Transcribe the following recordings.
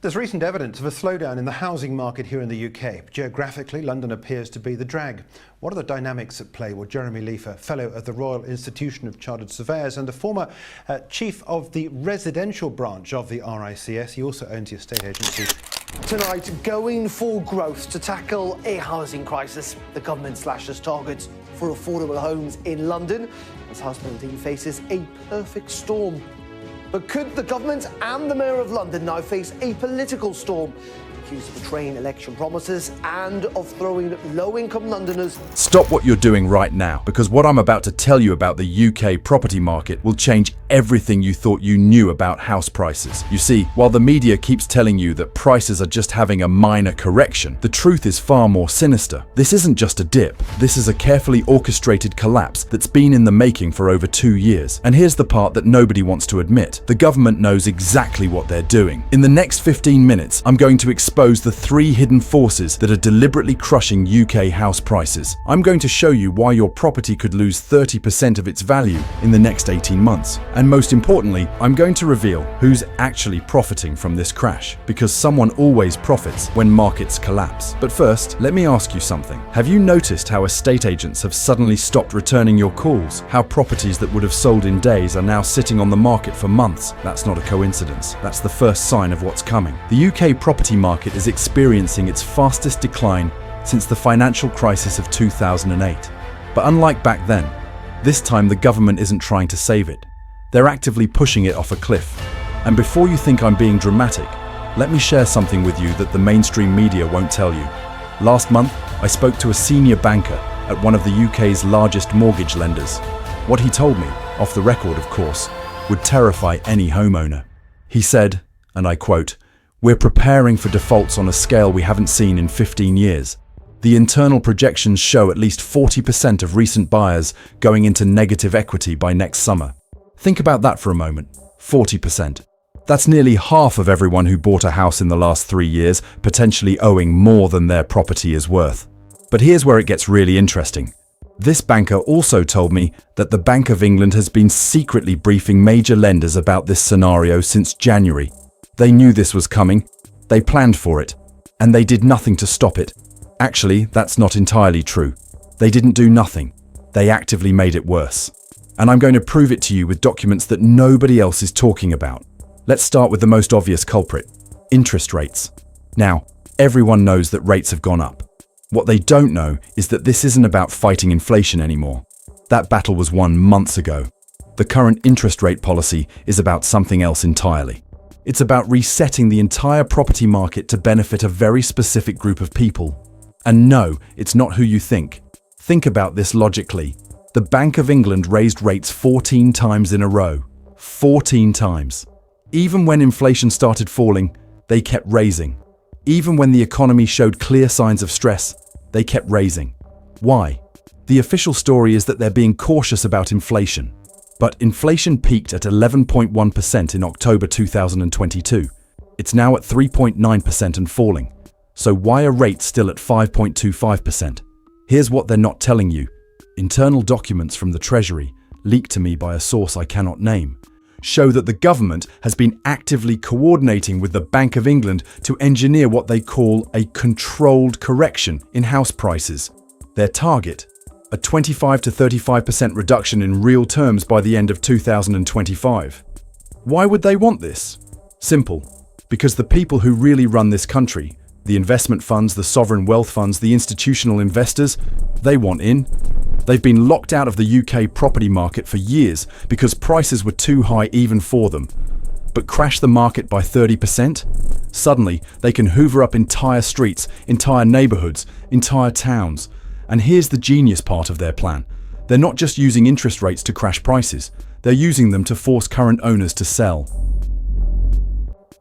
There's recent evidence of a slowdown in the housing market here in the UK. Geographically, London appears to be the drag. What are the dynamics at play? Well, Jeremy Leifer, Fellow at the Royal Institution of Chartered Surveyors and the former Chief of the residential branch of the RICS. He also owns the estate agency. Tonight, going for growth to tackle a housing crisis. The government slashes targets for affordable homes in London as house building faces a perfect storm. But could the government and the Mayor of London now face a political storm, accused of betraying election promises and of throwing low-income Londoners? Stop what you're doing right now, because what I'm about to tell you about the UK property market will change everything you thought you knew about house prices. You see, while the media keeps telling you that prices are just having a minor correction, the truth is far more sinister. This isn't just a dip. This is a carefully orchestrated collapse that's been in the making for over 2 years. And here's the part that nobody wants to admit. The government knows exactly what they're doing. In the next 15 minutes, I'm going to expose the 3 hidden forces that are deliberately crushing UK house prices. I'm going to show you why your property could lose 30% of its value in the next 18 months. And most importantly, I'm going to reveal who's actually profiting from this crash, because someone always profits when markets collapse. But first, let me ask you something. Have you noticed how estate agents have suddenly stopped returning your calls? How properties that would have sold in days are now sitting on the market for months? That's not a coincidence. That's the first sign of what's coming. The UK property market is experiencing its fastest decline since the financial crisis of 2008. But unlike back then, this time the government isn't trying to save it. They're actively pushing it off a cliff. And before you think I'm being dramatic, let me share something with you that the mainstream media won't tell you. Last month, I spoke to a senior banker at one of the UK's largest mortgage lenders. What he told me, off the record of course, would terrify any homeowner. He said, and I quote, "We're preparing for defaults on a scale we haven't seen in 15 years. The internal projections show at least 40% of recent buyers going into negative equity by next summer." Think about that for a moment. 40%. That's nearly half of everyone who bought a house in the last 3 years, potentially owing more than their property is worth. But here's where it gets really interesting. This banker also told me that the Bank of England has been secretly briefing major lenders about this scenario since January. They knew this was coming, they planned for it, and they did nothing to stop it. Actually, that's not entirely true. They didn't do nothing. They actively made it worse. And I'm going to prove it to you with documents that nobody else is talking about. Let's start with the most obvious culprit: interest rates. Now, everyone knows that rates have gone up. What they don't know is that this isn't about fighting inflation anymore. That battle was won months ago. The current interest rate policy is about something else entirely. It's about resetting the entire property market to benefit a very specific group of people. And no, it's not who you think. Think about this logically. The Bank of England raised rates 14 times in a row. 14 times. Even when inflation started falling, they kept raising. Even when the economy showed clear signs of stress, they kept raising. Why? The official story is that they're being cautious about inflation. But inflation peaked at 11.1% in October 2022. It's now at 3.9% and falling. So why are rates still at 5.25%? Here's what they're not telling you. Internal documents from the Treasury, leaked to me by a source I cannot name, show that the government has been actively coordinating with the Bank of England to engineer what they call a controlled correction in house prices. Their target: a 25 to 35% reduction in real terms by the end of 2025. Why would they want this? Simple. Because the people who really run this country, the investment funds, the sovereign wealth funds, the institutional investors, they want in. They've been locked out of the UK property market for years because prices were too high even for them. But crash the market by 30%? Suddenly, they can hoover up entire streets, entire neighborhoods, entire towns. And here's the genius part of their plan. They're not just using interest rates to crash prices. They're using them to force current owners to sell.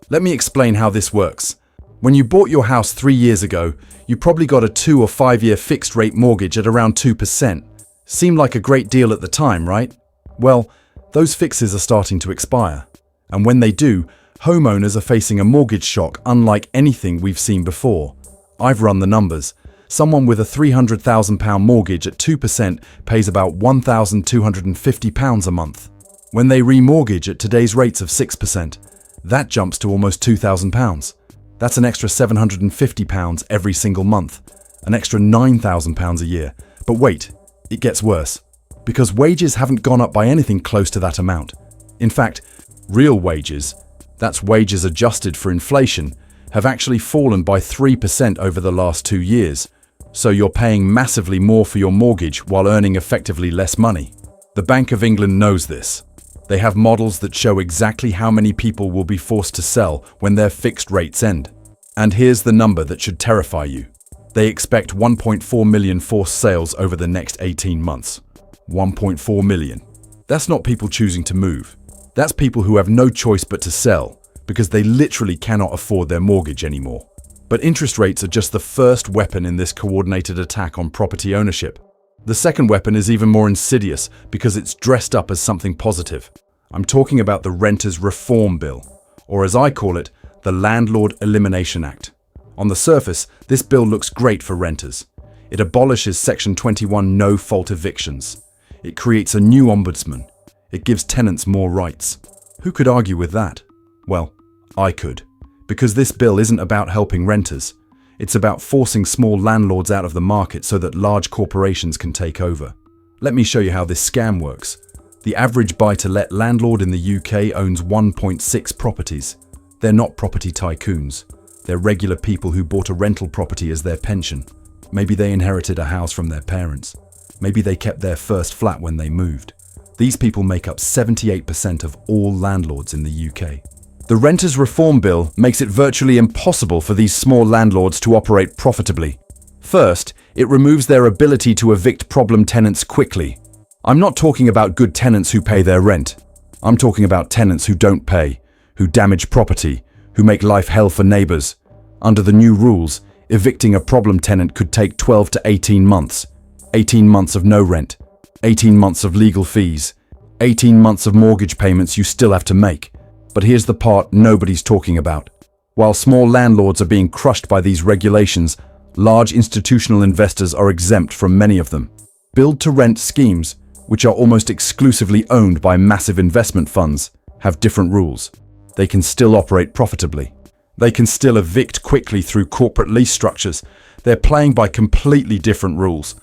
Let me explain how this works. When you bought your house 3 years ago, you probably got a 2 or 5 year fixed rate mortgage at around 2%. Seemed like a great deal at the time, right? Well, those fixes are starting to expire. And when they do, homeowners are facing a mortgage shock unlike anything we've seen before. I've run the numbers. Someone with a £300,000 mortgage at 2% pays about £1,250 a month. When they remortgage at today's rates of 6%, that jumps to almost £2,000. That's an extra £750 every single month, an extra £9,000 a year. But wait, it gets worse. Because wages haven't gone up by anything close to that amount. In fact, real wages, that's wages adjusted for inflation, have actually fallen by 3% over the last 2 years. So you're paying massively more for your mortgage while earning effectively less money. The Bank of England knows this. They have models that show exactly how many people will be forced to sell when their fixed rates end. And here's the number that should terrify you. They expect 1.4 million forced sales over the next 18 months. 1.4 million. That's not people choosing to move. That's people who have no choice but to sell because they literally cannot afford their mortgage anymore. But interest rates are just the first weapon in this coordinated attack on property ownership. The second weapon is even more insidious because it's dressed up as something positive. I'm talking about the Renters Reform Bill, or as I call it, the Landlord Elimination Act. On the surface, this bill looks great for renters. It abolishes Section 21 no-fault evictions. It creates a new ombudsman. It gives tenants more rights. Who could argue with that? Well, I could. Because this bill isn't about helping renters. It's about forcing small landlords out of the market so that large corporations can take over. Let me show you how this scam works. The average buy-to-let landlord in the UK owns 1.6 properties. They're not property tycoons. They're regular people who bought a rental property as their pension. Maybe they inherited a house from their parents. Maybe they kept their first flat when they moved. These people make up 78% of all landlords in the UK. The Renters Reform Bill makes it virtually impossible for these small landlords to operate profitably. First, it removes their ability to evict problem tenants quickly. I'm not talking about good tenants who pay their rent. I'm talking about tenants who don't pay, who damage property, who make life hell for neighbours. Under the new rules, evicting a problem tenant could take 12 to 18 months. 18 months of no rent, 18 months of legal fees, 18 months of mortgage payments you still have to make. But here's the part nobody's talking about. While small landlords are being crushed by these regulations, large institutional investors are exempt from many of them. Build-to-rent schemes, which are almost exclusively owned by massive investment funds, have different rules. They can still operate profitably. They can still evict quickly through corporate lease structures. They're playing by completely different rules.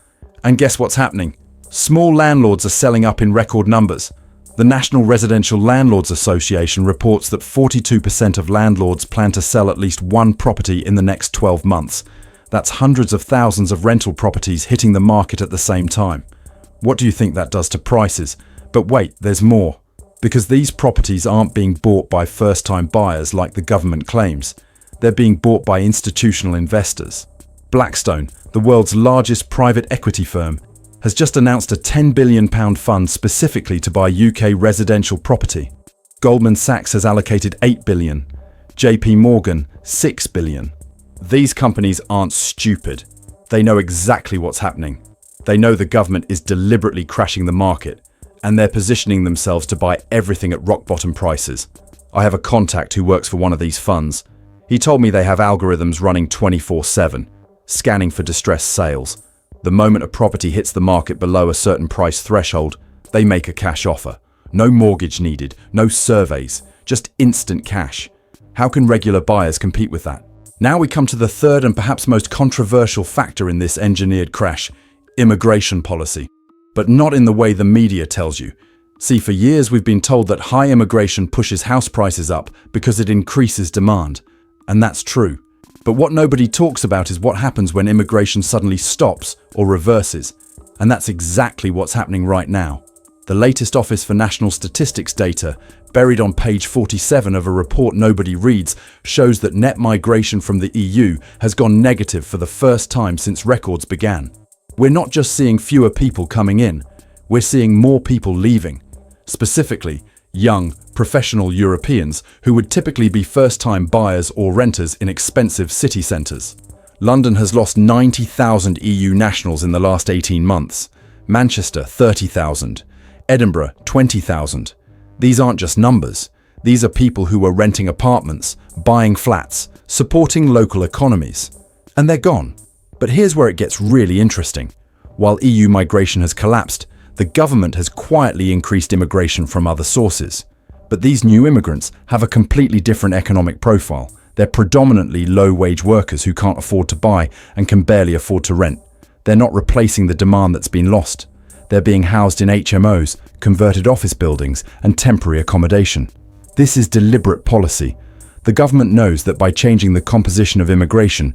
And guess what's happening? Small landlords are selling up in record numbers. The National Residential Landlords Association reports that 42% of landlords plan to sell at least one property in the next 12 months. That's hundreds of thousands of rental properties hitting the market at the same time. What do you think that does to prices? But wait, there's more. Because these properties aren't being bought by first-time buyers like the government claims. They're being bought by institutional investors. Blackstone, the world's largest private equity firm, has just announced a £10 billion fund specifically to buy UK residential property. Goldman Sachs has allocated £8 billion. JP Morgan, £6 billion. These companies aren't stupid. They know exactly what's happening. They know the government is deliberately crashing the market, and they're positioning themselves to buy everything at rock-bottom prices. I have a contact who works for one of these funds. He told me they have algorithms running 24/7, scanning for distressed sales. The moment a property hits the market below a certain price threshold, they make a cash offer. No mortgage needed, no surveys, just instant cash. How can regular buyers compete with that? Now we come to the third and perhaps most controversial factor in this engineered crash: immigration policy. But not in the way the media tells you. See, for years we've been told that high immigration pushes house prices up because it increases demand. And that's true. But what nobody talks about is what happens when immigration suddenly stops or reverses. And that's exactly what's happening right now. The latest Office for National Statistics data, buried on page 47 of a report nobody reads, shows that net migration from the EU has gone negative for the first time since records began. We're not just seeing fewer people coming in, we're seeing more people leaving. Specifically, young, professional Europeans who would typically be first-time buyers or renters in expensive city centres. London has lost 90,000 EU nationals in the last 18 months. Manchester, 30,000. Edinburgh, 20,000. These aren't just numbers. These are people who were renting apartments, buying flats, supporting local economies. And they're gone. But here's where it gets really interesting. While EU migration has collapsed, the government has quietly increased immigration from other sources. But these new immigrants have a completely different economic profile. They're predominantly low-wage workers who can't afford to buy and can barely afford to rent. They're not replacing the demand that's been lost. They're being housed in HMOs, converted office buildings, and temporary accommodation. This is deliberate policy. The government knows that by changing the composition of immigration,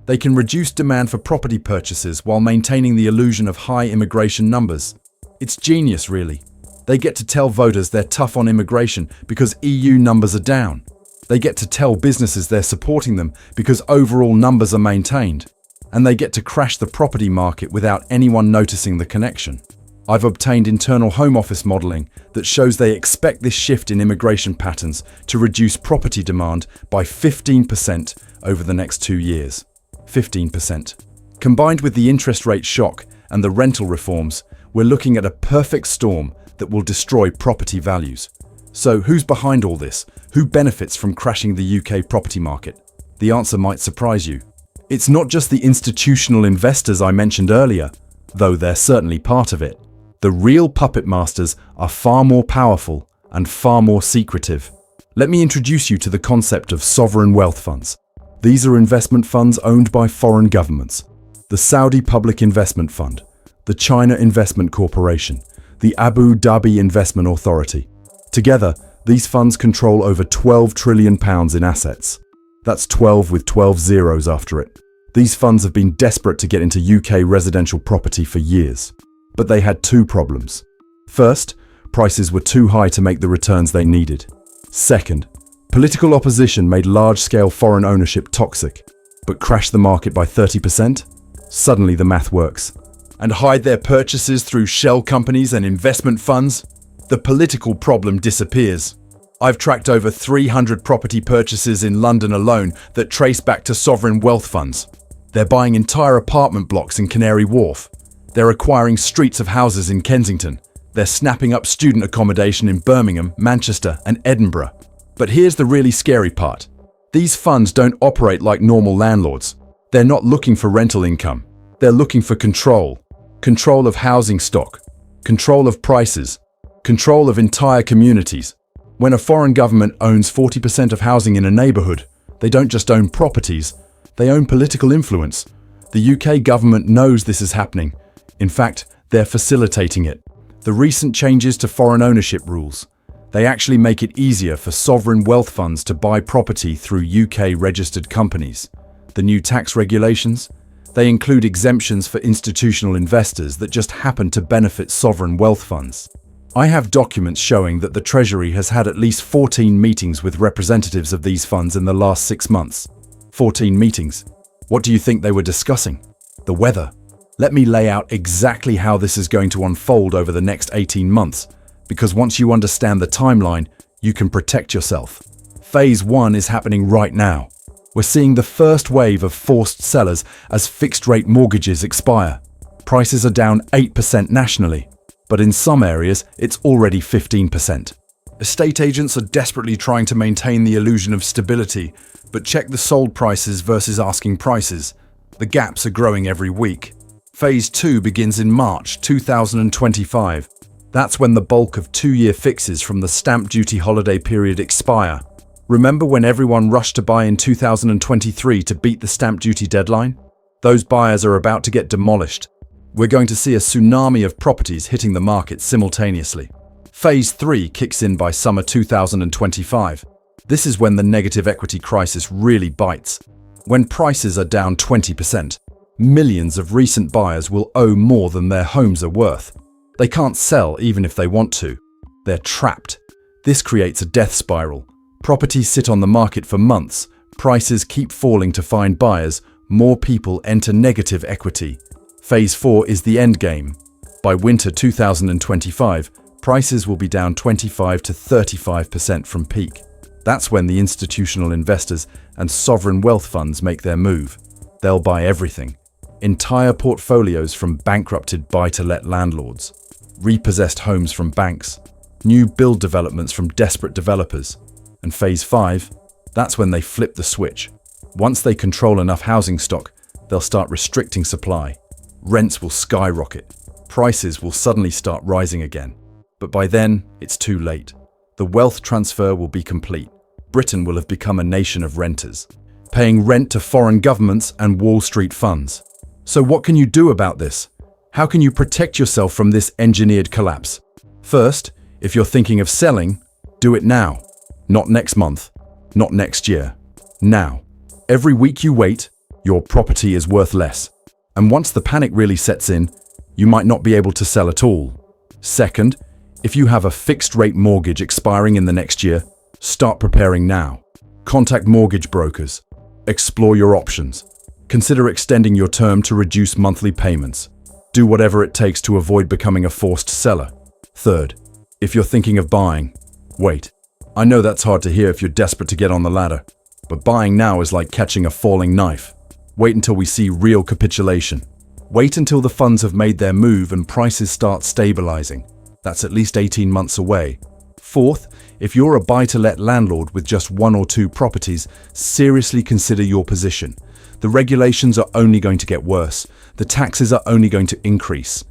they can reduce demand for property purchases while maintaining the illusion of high immigration numbers. It's genius, really. They get to tell voters they're tough on immigration because EU numbers are down. They get to tell businesses they're supporting them because overall numbers are maintained. And they get to crash the property market without anyone noticing the connection. I've obtained internal Home Office modelling that shows they expect this shift in immigration patterns to reduce property demand by 15% over the next 2 years. 15%. Combined with the interest rate shock and the rental reforms, we're looking at a perfect storm that will destroy property values. So who's behind all this? Who benefits from crashing the UK property market? The answer might surprise you. It's not just the institutional investors I mentioned earlier, though they're certainly part of it. The real puppet masters are far more powerful and far more secretive. Let me introduce you to the concept of sovereign wealth funds. These are investment funds owned by foreign governments. The Saudi Public Investment Fund, the China Investment Corporation, the Abu Dhabi Investment Authority. Together, these funds control over £12 trillion in assets. That's 12 with 12 zeros after it. These funds have been desperate to get into UK residential property for years. But they had two problems. First, prices were too high to make the returns they needed. Second, political opposition made large-scale foreign ownership toxic, but crashed the market by 30%? Suddenly the math works. And hide their purchases through shell companies and investment funds? The political problem disappears. I've tracked over 300 property purchases in London alone that trace back to sovereign wealth funds. They're buying entire apartment blocks in Canary Wharf. They're acquiring streets of houses in Kensington. They're snapping up student accommodation in Birmingham, Manchester, and Edinburgh. But here's the really scary part. These funds don't operate like normal landlords. They're not looking for rental income. They're looking for control. Control of housing stock. Control of prices. Control of entire communities. When a foreign government owns 40% of housing in a neighbourhood, they don't just own properties, they own political influence. The UK government knows this is happening. In fact, they're facilitating it. The recent changes to foreign ownership rules, they actually make it easier for sovereign wealth funds to buy property through UK-registered companies. The new tax regulations, they include exemptions for institutional investors that just happen to benefit sovereign wealth funds. I have documents showing that the Treasury has had at least 14 meetings with representatives of these funds in the last 6 months. 14 meetings. What do you think they were discussing? The weather. Let me lay out exactly how this is going to unfold over the next 18 months, because once you understand the timeline, you can protect yourself. Phase 1 is happening right now. We're seeing the first wave of forced sellers as fixed-rate mortgages expire. Prices are down 8% nationally, but in some areas it's already 15%. Estate agents are desperately trying to maintain the illusion of stability, but check the sold prices versus asking prices. The gaps are growing every week. Phase 2 begins in March 2025. That's when the bulk of 2-year fixes from the stamp duty holiday period expire. Remember when everyone rushed to buy in 2023 to beat the stamp duty deadline? Those buyers are about to get demolished. We're going to see a tsunami of properties hitting the market simultaneously. Phase 3 kicks in by summer 2025. This is when the negative equity crisis really bites. When prices are down 20%, millions of recent buyers will owe more than their homes are worth. They can't sell even if they want to. They're trapped. This creates a death spiral. Properties sit on the market for months, prices keep falling to find buyers, more people enter negative equity. Phase 4 is the end game. By winter 2025, prices will be down 25 to 35% from peak. That's when the institutional investors and sovereign wealth funds make their move. They'll buy everything. Entire portfolios from bankrupted buy-to-let landlords, repossessed homes from banks, new build developments from desperate developers. And phase 5, that's when they flip the switch. Once they control enough housing stock, they'll start restricting supply. Rents will skyrocket. Prices will suddenly start rising again. But by then, it's too late. The wealth transfer will be complete. Britain will have become a nation of renters, paying rent to foreign governments and Wall Street funds. So what can you do about this? How can you protect yourself from this engineered collapse? First, if you're thinking of selling, do it now. Not next month, not next year. Now. Every week you wait, your property is worth less. And once the panic really sets in, you might not be able to sell at all. Second, if you have a fixed-rate mortgage expiring in the next year, start preparing now. Contact mortgage brokers. Explore your options. Consider extending your term to reduce monthly payments. Do whatever it takes to avoid becoming a forced seller. Third, if you're thinking of buying, wait. I know that's hard to hear if you're desperate to get on the ladder, but buying now is like catching a falling knife. Wait until we see real capitulation. Wait until the funds have made their move and prices start stabilizing. That's at least 18 months away. Fourth, if you're a buy-to-let landlord with just 1 or 2 properties, seriously consider your position. The regulations are only going to get worse. The taxes are only going to increase.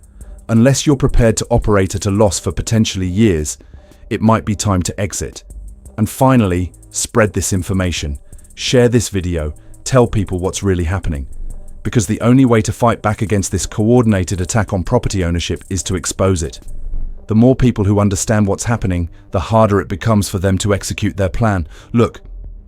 Unless you're prepared to operate at a loss for potentially years, it might be time to exit. And finally, spread this information. Share this video. Tell people what's really happening. Because the only way to fight back against this coordinated attack on property ownership is to expose it. The more people who understand what's happening, the harder it becomes for them to execute their plan. Look,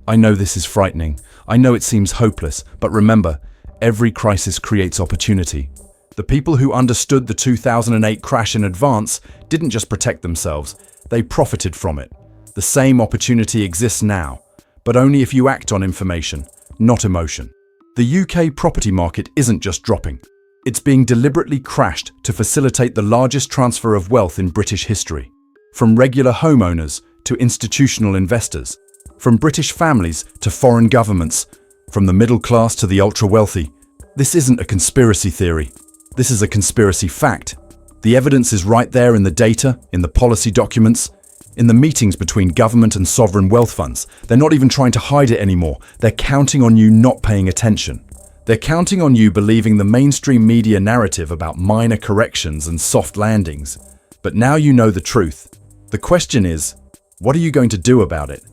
I know this is frightening. I know it seems hopeless, but remember, every crisis creates opportunity. The people who understood the 2008 crash in advance didn't just protect themselves, they profited from it. The same opportunity exists now, but only if you act on information, not emotion. The UK property market isn't just dropping. It's being deliberately crashed to facilitate the largest transfer of wealth in British history. From regular homeowners to institutional investors, from British families to foreign governments, from the middle class to the ultra-wealthy. This isn't a conspiracy theory. This is a conspiracy fact. The evidence is right there in the data, in the policy documents, in the meetings between government and sovereign wealth funds. They're not even trying to hide it anymore. They're counting on you not paying attention. They're counting on you believing the mainstream media narrative about minor corrections and soft landings. But now you know the truth. The question is, what are you going to do about it?